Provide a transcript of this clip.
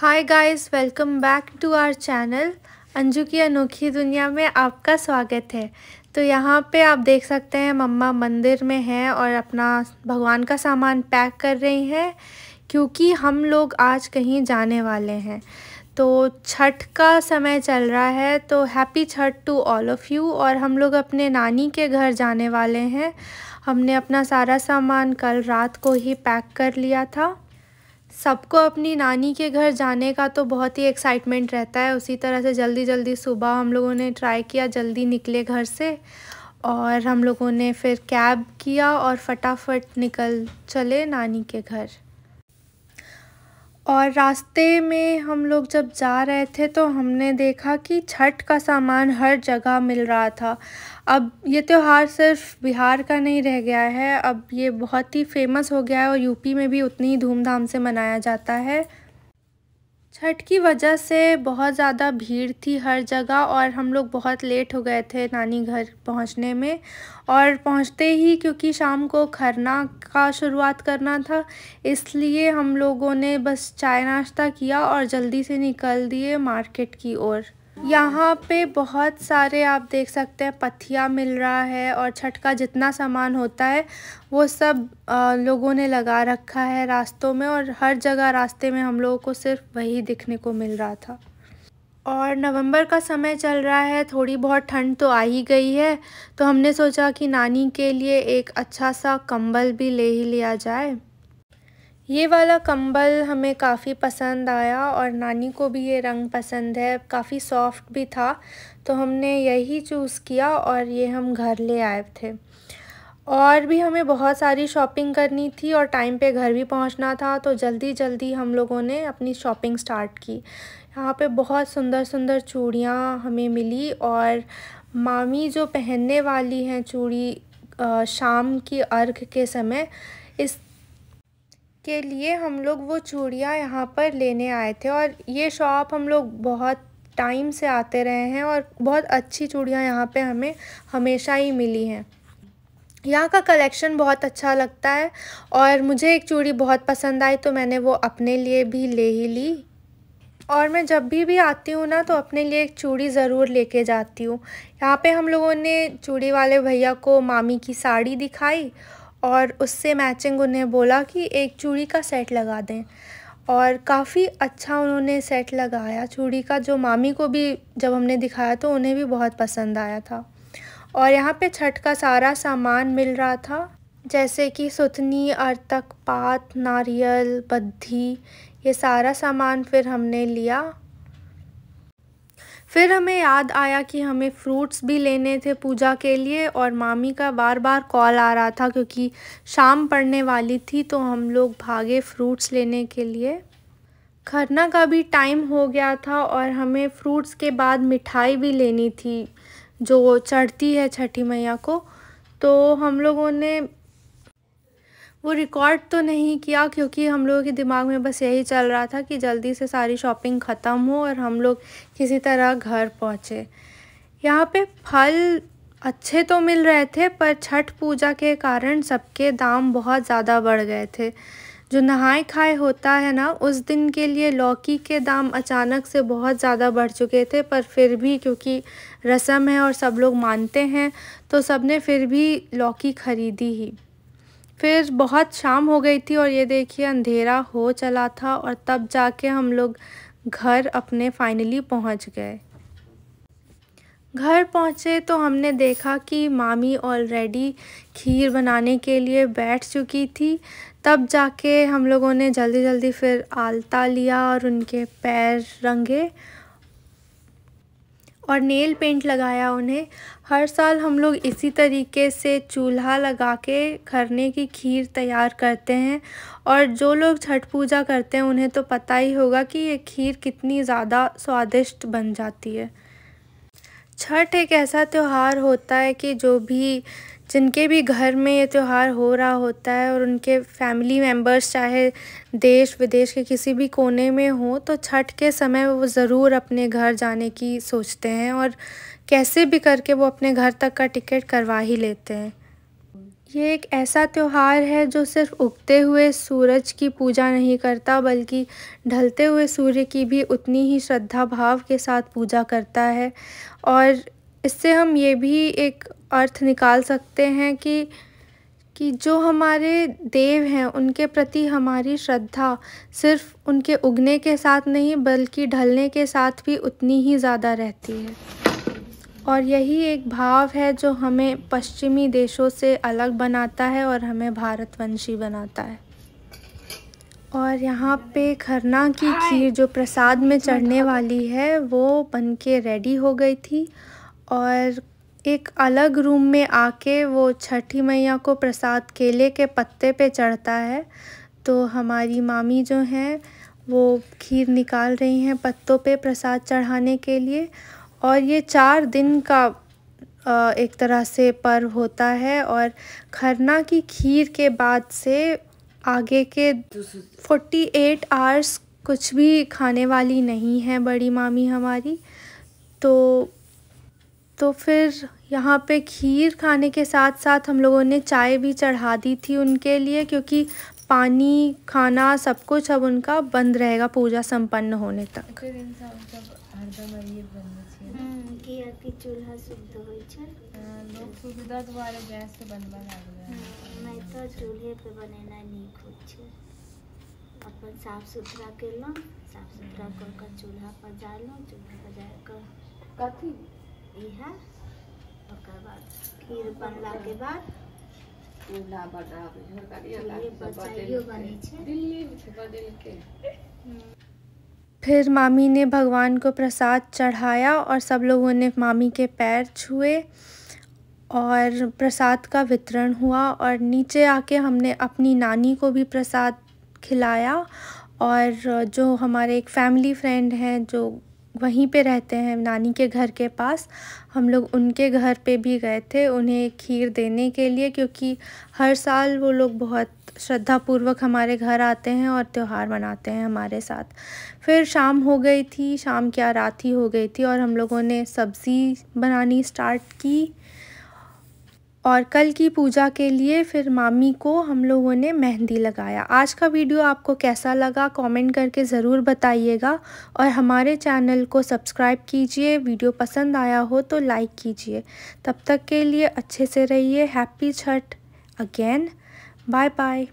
Hi guys, welcome back to our channel. Anju की अनोखी दुनिया में आपका स्वागत है। तो यहाँ पे आप देख सकते हैं मम्मा मंदिर में हैं और अपना भगवान का सामान पैक कर रही हैं, क्योंकि हम लोग आज कहीं जाने वाले हैं। तो छठ का समय चल रहा है, तो happy Chhath to all of you. और हम लोग अपने नानी के घर जाने वाले हैं। हमने अपना सारा सामान कल रात को ही पैक कर लिया था। सबको अपनी नानी के घर जाने का तो बहुत ही एक्साइटमेंट रहता है। उसी तरह से जल्दी जल्दी सुबह हम लोगों ने ट्राई किया, जल्दी निकले घर से और हम लोगों ने फिर कैब किया और फटाफट निकल चले नानी के घर। और रास्ते में हम लोग जब जा रहे थे तो हमने देखा कि छठ का सामान हर जगह मिल रहा था। अब ये त्यौहार सिर्फ बिहार का नहीं रह गया है, अब ये बहुत ही फेमस हो गया है और यूपी में भी उतनी ही धूमधाम से मनाया जाता है। छठ की वजह से बहुत ज़्यादा भीड़ थी हर जगह और हम लोग बहुत लेट हो गए थे नानी घर पहुंचने में। और पहुंचते ही, क्योंकि शाम को खरना का शुरुआत करना था, इसलिए हम लोगों ने बस चाय नाश्ता किया और जल्दी से निकल दिए मार्केट की ओर। यहाँ पे बहुत सारे आप देख सकते हैं पथिया मिल रहा है और छठ का जितना सामान होता है वो सब लोगों ने लगा रखा है रास्तों में, और हर जगह रास्ते में हम लोगों को सिर्फ वही दिखने को मिल रहा था। और नवंबर का समय चल रहा है, थोड़ी बहुत ठंड तो आ ही गई है, तो हमने सोचा कि नानी के लिए एक अच्छा सा कंबल भी ले ही लिया जाए। ये वाला कंबल हमें काफ़ी पसंद आया और नानी को भी ये रंग पसंद है, काफ़ी सॉफ्ट भी था, तो हमने यही चूज़ किया और ये हम घर ले आए थे। और भी हमें बहुत सारी शॉपिंग करनी थी और टाइम पे घर भी पहुंचना था, तो जल्दी जल्दी हम लोगों ने अपनी शॉपिंग स्टार्ट की। यहाँ पे बहुत सुंदर सुंदर चूड़ियाँ हमें मिली और मामी जो पहनने वाली हैं चूड़ी शाम की अर्घ के समय, इस के लिए हम लोग वो चूड़ियाँ यहाँ पर लेने आए थे। और ये शॉप हम लोग बहुत टाइम से आते रहे हैं और बहुत अच्छी चूड़ियाँ यहाँ पे हमें हमेशा ही मिली हैं। यहाँ का कलेक्शन बहुत अच्छा लगता है और मुझे एक चूड़ी बहुत पसंद आई, तो मैंने वो अपने लिए भी ले ही ली। और मैं जब भी आती हूँ ना, तो अपने लिए एक चूड़ी ज़रूर लेके जाती हूँ। यहाँ पे हम लोगों ने चूड़ी वाले भैया को मामी की साड़ी दिखाई और उससे मैचिंग उन्हें बोला कि एक चूड़ी का सेट लगा दें, और काफ़ी अच्छा उन्होंने सेट लगाया चूड़ी का, जो मामी को भी जब हमने दिखाया तो उन्हें भी बहुत पसंद आया था। और यहाँ पे छठ का सारा सामान मिल रहा था, जैसे कि सुथनी, अर्तक, पात, नारियल, बद्धी, ये सारा सामान फिर हमने लिया। फिर हमें याद आया कि हमें फ्रूट्स भी लेने थे पूजा के लिए, और मामी का बार बार कॉल आ रहा था क्योंकि शाम पड़ने वाली थी, तो हम लोग भागे फ्रूट्स लेने के लिए। खरना का भी टाइम हो गया था और हमें फ्रूट्स के बाद मिठाई भी लेनी थी जो चढ़ती है छठी मैया को। तो हम लोगों ने वो रिकॉर्ड तो नहीं किया क्योंकि हम लोगों के दिमाग में बस यही चल रहा था कि जल्दी से सारी शॉपिंग ख़त्म हो और हम लोग किसी तरह घर पहुँचे। यहाँ पे फल अच्छे तो मिल रहे थे, पर छठ पूजा के कारण सबके दाम बहुत ज़्यादा बढ़ गए थे। जो नहाए खाए होता है ना, उस दिन के लिए लौकी के दाम अचानक से बहुत ज़्यादा बढ़ चुके थे, पर फिर भी क्योंकि रस्म है और सब लोग मानते हैं, तो सब ने फिर भी लौकी ख़रीदी ही। फिर बहुत शाम हो गई थी और ये देखिए अंधेरा हो चला था, और तब जाके हम लोग घर अपने फाइनली पहुंच गए। घर पहुंचे तो हमने देखा कि मामी ऑलरेडी खीर बनाने के लिए बैठ चुकी थी। तब जाके हम लोगों ने जल्दी जल्दी फिर आलता लिया और उनके पैर रंगे और नेल पेंट लगाया उन्हें। हर साल हम लोग इसी तरीके से चूल्हा लगा के खरने की खीर तैयार करते हैं, और जो लोग छठ पूजा करते हैं उन्हें तो पता ही होगा कि ये खीर कितनी ज़्यादा स्वादिष्ट बन जाती है। छठ एक ऐसा त्यौहार होता है कि जिनके भी घर में ये त्यौहार हो रहा होता है और उनके फैमिली मेम्बर्स चाहे देश विदेश के किसी भी कोने में हो, तो छठ के समय वो ज़रूर अपने घर जाने की सोचते हैं और कैसे भी करके वो अपने घर तक का टिकट करवा ही लेते हैं। ये एक ऐसा त्योहार है जो सिर्फ़ उगते हुए सूरज की पूजा नहीं करता, बल्कि ढलते हुए सूर्य की भी उतनी ही श्रद्धा भाव के साथ पूजा करता है। और इससे हम ये भी एक अर्थ निकाल सकते हैं कि जो हमारे देव हैं, उनके प्रति हमारी श्रद्धा सिर्फ़ उनके उगने के साथ नहीं, बल्कि ढलने के साथ भी उतनी ही ज़्यादा रहती है। और यही एक भाव है जो हमें पश्चिमी देशों से अलग बनाता है और हमें भारतवंशी बनाता है। और यहाँ पे खरना की खीर जो प्रसाद में चढ़ने वाली है, वो बन के रेडी हो गई थी। और एक अलग रूम में आके वो छठी मैया को प्रसाद केले के पत्ते पे चढ़ता है। तो हमारी मामी जो हैं, वो खीर निकाल रही हैं पत्तों पे प्रसाद चढ़ाने के लिए। और ये 4 दिन का एक तरह से पर्व होता है। और खरना की खीर के बाद से आगे के 48 आवर्स कुछ भी खाने वाली नहीं है बड़ी मामी हमारी। तो फिर यहाँ पे खीर खाने के साथ साथ हम लोगों ने चाय भी चढ़ा दी थी उनके लिए, क्योंकि पानी, खाना सब कुछ अब उनका बंद रहेगा पूजा संपन्न होने तक। कि चूल्हा शुद्ध होइ छै, लोग सुविधा द्वारा गैस से बनबा लागलै, नहीं तो चूल्हे पे बनेनाइ नीक होइ छै। अपन साफ सुथरा केलहुँ, साफ सुथरा कऽ कऽ चूल्हा पर जालहुँ, चूल्हा पर जा कऽ कथी इएह ओकर बाद खीर बनला के बाद चूल्हा बनाबै चूल्हे पर चाइयो बनै छै। दिल्ली में बदल के फिर मामी ने भगवान को प्रसाद चढ़ाया और सब लोगों ने मामी के पैर छुए और प्रसाद का वितरण हुआ। और नीचे आके हमने अपनी नानी को भी प्रसाद खिलाया। और जो हमारे एक फैमिली फ्रेंड हैं जो वहीं पे रहते हैं नानी के घर के पास, हम लोग उनके घर पे भी गए थे उन्हें खीर देने के लिए, क्योंकि हर साल वो लोग बहुत श्रद्धापूर्वक हमारे घर आते हैं और त्यौहार मनाते हैं हमारे साथ। फिर शाम हो गई थी, शाम क्या रात ही हो गई थी, और हम लोगों ने सब्ज़ी बनानी स्टार्ट की। और कल की पूजा के लिए फिर मामी को हम लोगों ने मेहंदी लगाया। आज का वीडियो आपको कैसा लगा कमेंट करके ज़रूर बताइएगा। और हमारे चैनल को सब्सक्राइब कीजिए, वीडियो पसंद आया हो तो लाइक कीजिए। तब तक के लिए अच्छे से रहिए। Happy Chhath again, bye bye.